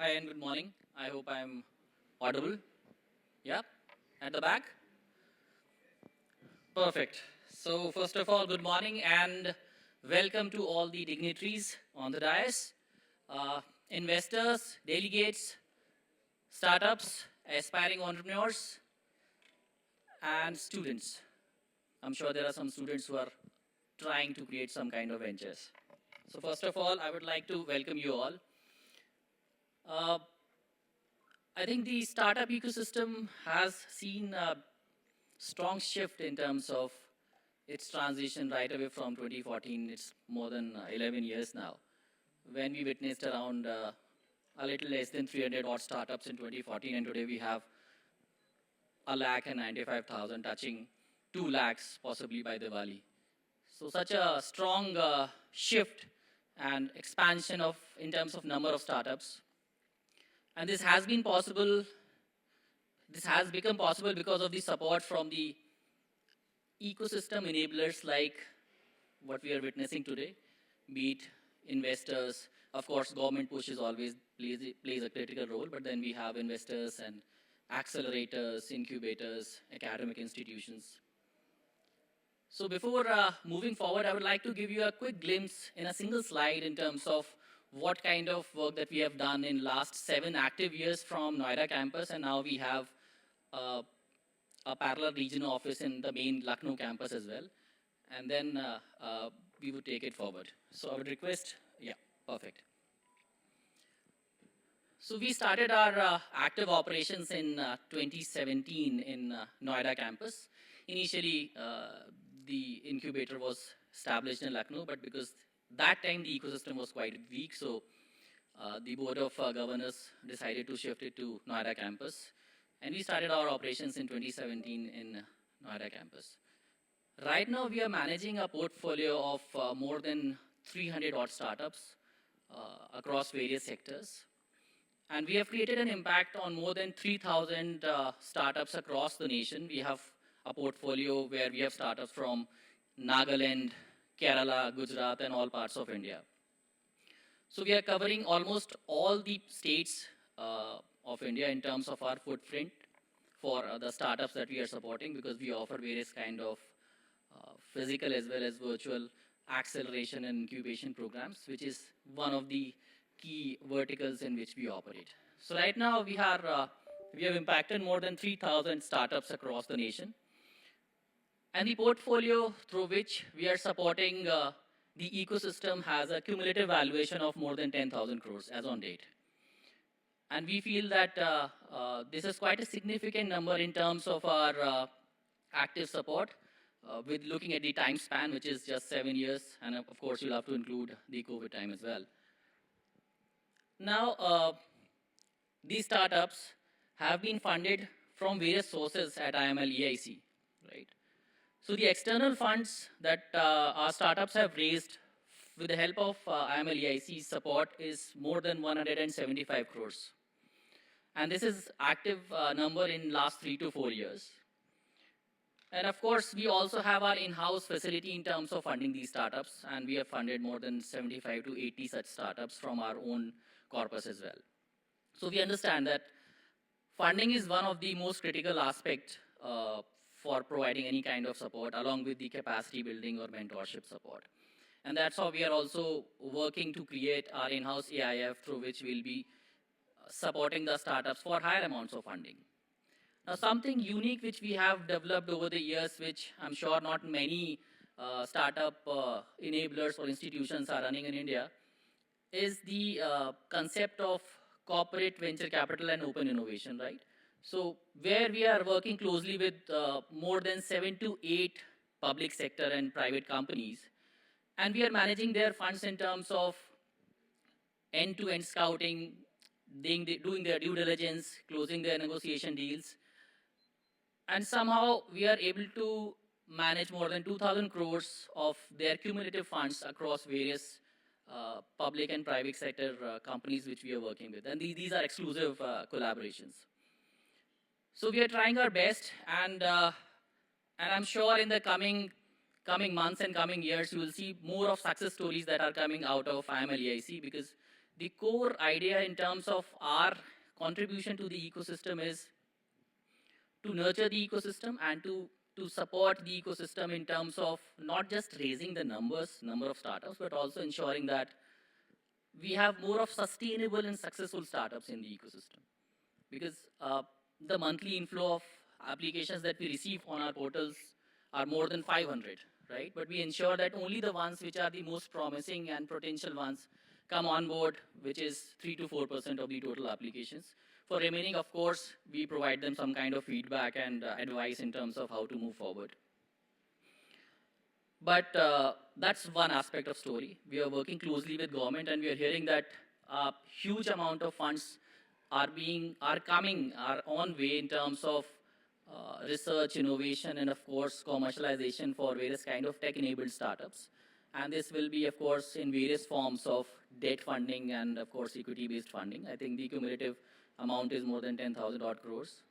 Hi and good morning. I hope I'm audible. Yeah, at the back. Perfect. So, first of all, good morning and welcome to all the dignitaries on the dais, investors, delegates, startups, aspiring entrepreneurs, and students. I'm sure there are some students who are trying to create some kind of ventures. So, first of all, I would like to welcome you all. Uh, I think the startup ecosystem has seen a strong shift in terms of its transition right away from 2014. It's more than 11 years now. When we witnessed around a little less than 300 odd startups in 2014, and today we have a lakh and 95,000, touching 2 lakhs possibly by Diwali. So such a strong shift and expansion of in terms of number of startups, and this has been possible. This has become possible because of the support from the ecosystem enablers like what we are witnessing today, be it investors. Of course, government push is always plays a critical role, but then we have investors and accelerators, incubators, academic institutions. So before moving forward, I would like to give you a quick glimpse in a single slide in terms of what kind of work that we have done in last 7 active years from Noida campus, and now we have uh, a parallel regional office in the main Lucknow campus as well. And then we would take it forward. So I would request, yeah, perfect. So we started our active operations in 2017 in Noida campus. Initially, the incubator was established in Lucknow, but because that time the ecosystem was quite weak, so the board of governors decided to shift it to Noida campus. And we started our operations in 2017 in Noida campus. Right now, we are managing a portfolio of more than 300 odd startups across various sectors. And we have created an impact on more than 3,000 startups across the nation. We have a portfolio where we have startups from Nagaland, Kerala, Gujarat, and all parts of India. So we are covering almost all the states of India in terms of our footprint for the startups that we are supporting, because we offer various kind of physical as well as virtual acceleration and incubation programs, which is one of the key verticals in which we operate. So right now we have impacted more than 3,000 startups across the nation. And the portfolio through which we are supporting the ecosystem has a cumulative valuation of more than 10,000 crores as on date. And we feel that this is quite a significant number in terms of our active support, with looking at the time span, which is just 7 years, and of course you'll have to include the COVID time as well. Now, these startups have been funded from various sources at IML EIC, right? So the external funds that our startups have raised with the help of IML EIC support is more than 175 crores. And this is active number in last 3 to 4 years. And of course, we also have our in-house facility in terms of funding these startups, and we have funded more than 75 to 80 such startups from our own corpus as well. So we understand that funding is one of the most critical aspects for providing any kind of support, along with the capacity building or mentorship support. And that's how we are also working to create our in-house AIF, through which we'll be supporting the startups for higher amounts of funding. Now, something unique which we have developed over the years, which I'm sure not many startup enablers or institutions are running in India, is the concept of corporate venture capital and open innovation, right? So where we are working closely with more than 7 to 8 public sector and private companies, and we are managing their funds in terms of end-to-end scouting, doing their due diligence, closing their negotiation deals, and somehow we are able to manage more than 2,000 crores of their cumulative funds across various public and private sector companies which we are working with. And these are exclusive collaborations. So we are trying our best, and I'm sure in the coming months and coming years, you will see more of success stories that are coming out of IML EIC, because The core idea in terms of our contribution to the ecosystem is to nurture the ecosystem and to support the ecosystem in terms of not just raising the number of startups, but also ensuring that we have more of sustainable and successful startups in the ecosystem. Because the monthly inflow of applications that we receive on our portals are more than 500, right? But we ensure that only the ones which are the most promising and potential ones come on board, which is 3 to 4% of the total applications. For remaining, of course, we provide them some kind of feedback and advice in terms of how to move forward. But that's one aspect of story. We are working closely with government, and we are hearing that a huge amount of funds are on way in terms of research, innovation, and of course commercialization for various kind of tech-enabled startups. And this will be, of course, in various forms of debt funding and of course equity-based funding. I think the cumulative amount is more than 10,000 odd crores.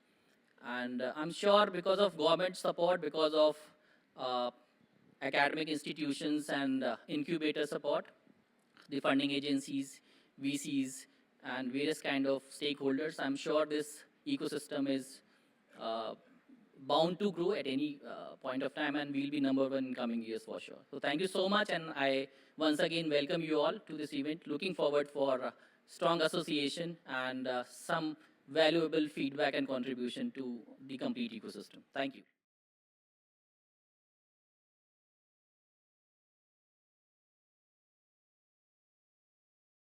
And I'm sure because of government support, because of academic institutions and incubator support, the funding agencies, VCs, and various kind of stakeholders, I'm sure this ecosystem is bound to grow at any point of time, and we'll be number one in coming years for sure. So thank you so much, and I once again welcome you all to this event. Looking forward for strong association and some valuable feedback and contribution to the complete ecosystem. Thank you.